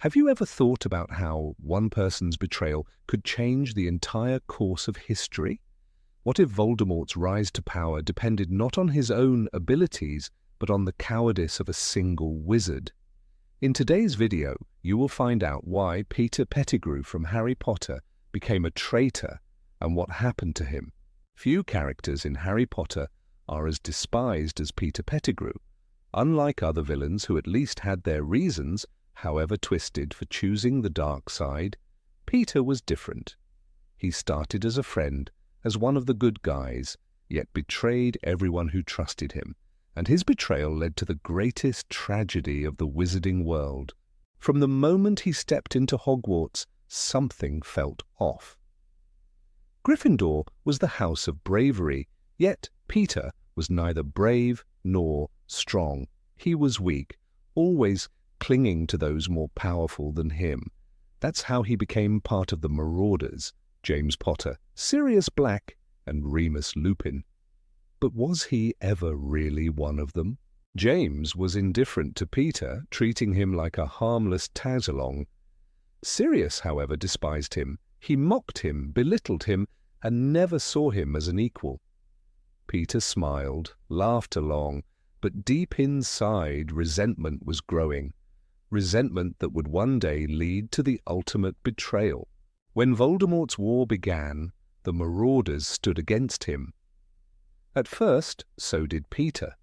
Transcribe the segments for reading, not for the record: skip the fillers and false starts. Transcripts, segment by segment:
Have you ever thought about how one person's betrayal could change the entire course of history? What if Voldemort's rise to power depended not on his own abilities, but on the cowardice of a single wizard? In today's video, you will find out why Peter Pettigrew from Harry Potter became a traitor and what happened to him. Few characters in Harry Potter are as despised as Peter Pettigrew. Unlike other villains who at least had their reasons, however twisted, for choosing the dark side, Peter was different. He started as a friend, as one of the good guys, yet betrayed everyone who trusted him, and his betrayal led to the greatest tragedy of the wizarding world. From the moment he stepped into Hogwarts, something felt off. Gryffindor was the house of bravery, yet Peter was neither brave nor strong. He was weak, always clinging to those more powerful than him. That's how he became part of the Marauders, James Potter, Sirius Black, and Remus Lupin. But was he ever really one of them? James was indifferent to Peter, treating him like a harmless tag-along. Sirius, however, despised him. He mocked him, belittled him, and never saw him as an equal. Peter smiled, laughed along, but deep inside resentment was growing. Resentment that would one day lead to the ultimate betrayal. When Voldemort's war began, the Marauders stood against him. At first, so did Peter.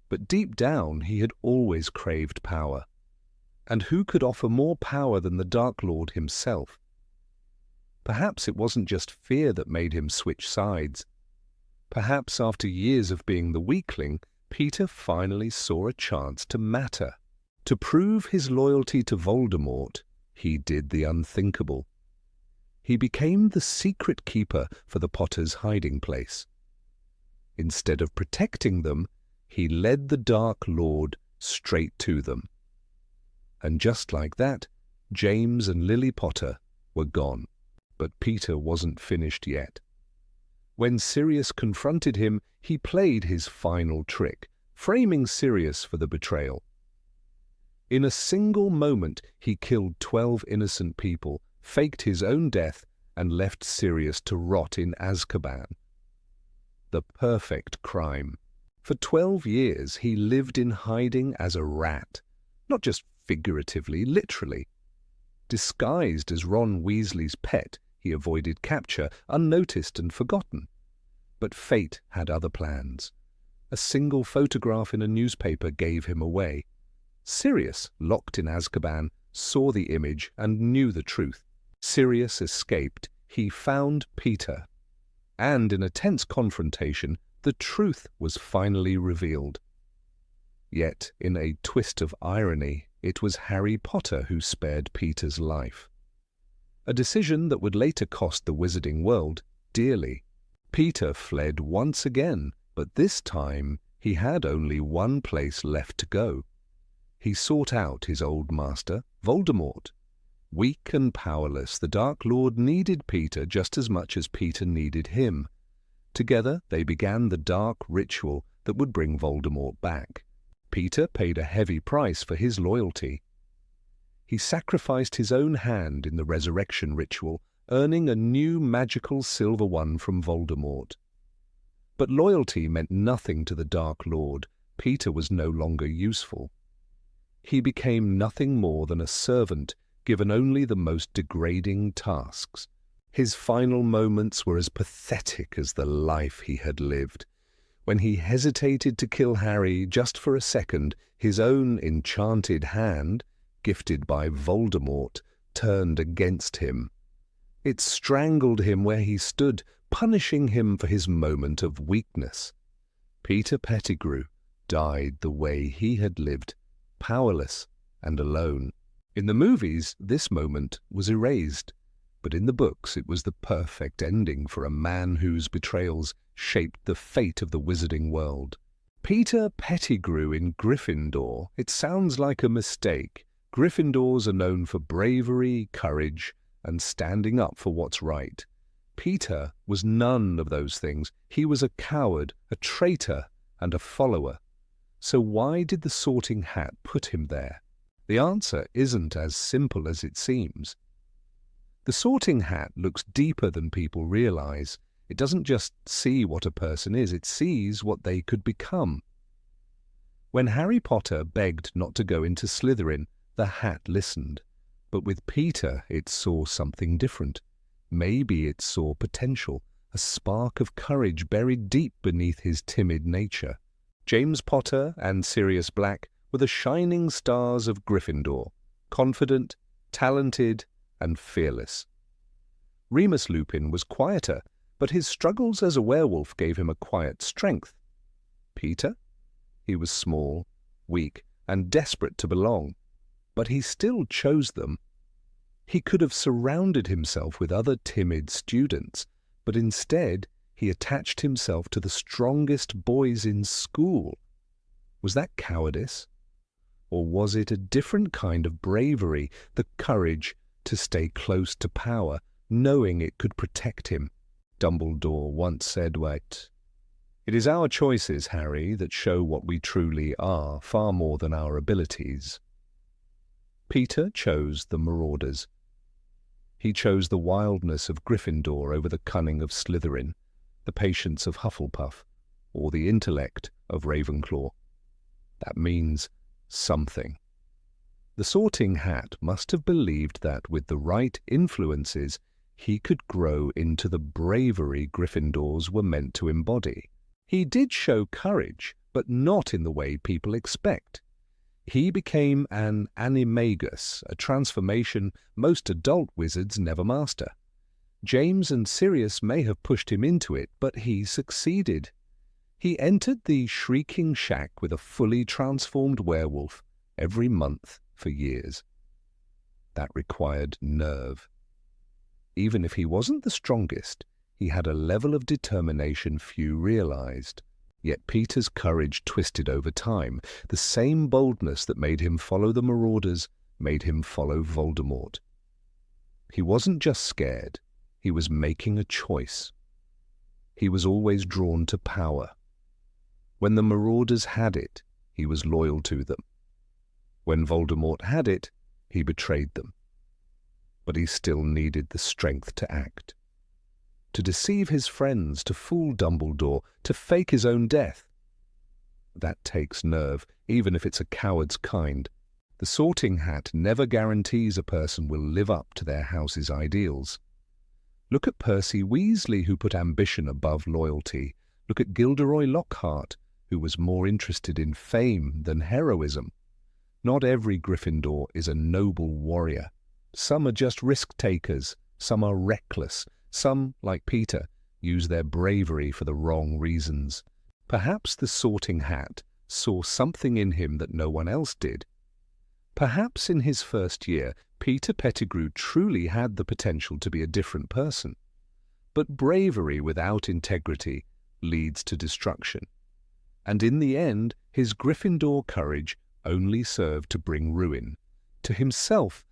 But deep down, he had always craved power. And who could offer more power than the Dark Lord himself? Perhaps it wasn't just fear that made him switch sides. Perhaps after years of being the weakling, Peter finally saw a chance to matter. To prove his loyalty to Voldemort, he did the unthinkable. He became the secret keeper for the Potters' hiding place. Instead of protecting them, he led the Dark Lord straight to them. And just like that, James and Lily Potter were gone. But Peter wasn't finished yet. When Sirius confronted him, he played his final trick, framing Sirius for the betrayal. In a single moment, he killed 12 innocent people, faked his own death, and left Sirius to rot in Azkaban. The perfect crime. For 12 years, he lived in hiding as a rat, not just figuratively, literally. Disguised as Ron Weasley's pet, he avoided capture, unnoticed and forgotten. But fate had other plans. A single photograph in a newspaper gave him away. Sirius, locked in Azkaban, saw the image and knew the truth. Sirius escaped. He found Peter. And in a tense confrontation, the truth was finally revealed. Yet, in a twist of irony, it was Harry Potter who spared Peter's life. A decision that would later cost the wizarding world dearly. Peter fled once again, but this time he had only one place left to go. He sought out his old master, Voldemort. Weak and powerless, the Dark Lord needed Peter just as much as Peter needed him. Together they began the dark ritual that would bring Voldemort back. Peter paid a heavy price for his loyalty. He sacrificed his own hand in the resurrection ritual, earning a new magical silver one from Voldemort. But loyalty meant nothing to the Dark Lord. Peter was no longer useful. He became nothing more than a servant, given only the most degrading tasks. His final moments were as pathetic as the life he had lived. When he hesitated to kill Harry just for a second, his own enchanted hand, gifted by Voldemort, turned against him. It strangled him where he stood, punishing him for his moment of weakness. Peter Pettigrew died the way he had lived, powerless and alone. In the movies, this moment was erased, but in the books it was the perfect ending for a man whose betrayals shaped the fate of the wizarding world. Peter Pettigrew in Gryffindor. It sounds like a mistake. Gryffindors are known for bravery, courage, and standing up for what's right. Peter was none of those things. He was a coward, a traitor, and a follower. So why did the Sorting Hat put him there? The answer isn't as simple as it seems. The Sorting Hat looks deeper than people realize. It doesn't just see what a person is, it sees what they could become. When Harry Potter begged not to go into Slytherin, the Hat listened. But with Peter, it saw something different. Maybe it saw potential, a spark of courage buried deep beneath his timid nature. James Potter and Sirius Black were the shining stars of Gryffindor, confident, talented, and fearless. Remus Lupin was quieter, but his struggles as a werewolf gave him a quiet strength. Peter? He was small, weak, and desperate to belong, but he still chose them. He could have surrounded himself with other timid students, but instead he attached himself to the strongest boys in school. Was that cowardice? Or was it a different kind of bravery, the courage to stay close to power, knowing it could protect him? Dumbledore once said, "It is our choices, Harry, that show what we truly are, far more than our abilities." Peter chose the Marauders. He chose the wildness of Gryffindor over the cunning of Slytherin, the patience of Hufflepuff, or the intellect of Ravenclaw. That means something. The Sorting Hat must have believed that with the right influences, he could grow into the bravery Gryffindors were meant to embody. He did show courage, but not in the way people expect. He became an animagus, a transformation most adult wizards never master. James and Sirius may have pushed him into it, but he succeeded. He entered the Shrieking Shack with a fully transformed werewolf every month for years. That required nerve. Even if he wasn't the strongest, he had a level of determination few realized. Yet Peter's courage twisted over time. The same boldness that made him follow the Marauders made him follow Voldemort. He wasn't just scared, he was making a choice. He was always drawn to power. When the Marauders had it, he was loyal to them. When Voldemort had it, he betrayed them. But he still needed the strength to act. To deceive his friends, to fool Dumbledore, to fake his own death. That takes nerve, even if it's a coward's kind. The Sorting Hat never guarantees a person will live up to their house's ideals. Look at Percy Weasley, who put ambition above loyalty. Look at Gilderoy Lockhart, who was more interested in fame than heroism. Not every Gryffindor is a noble warrior. Some are just risk-takers, some are reckless, some, like Peter, use their bravery for the wrong reasons. Perhaps the Sorting Hat saw something in him that no one else did. Perhaps in his first year, Peter Pettigrew truly had the potential to be a different person. But bravery without integrity leads to destruction. And in the end, his Gryffindor courage only served to bring ruin, to himself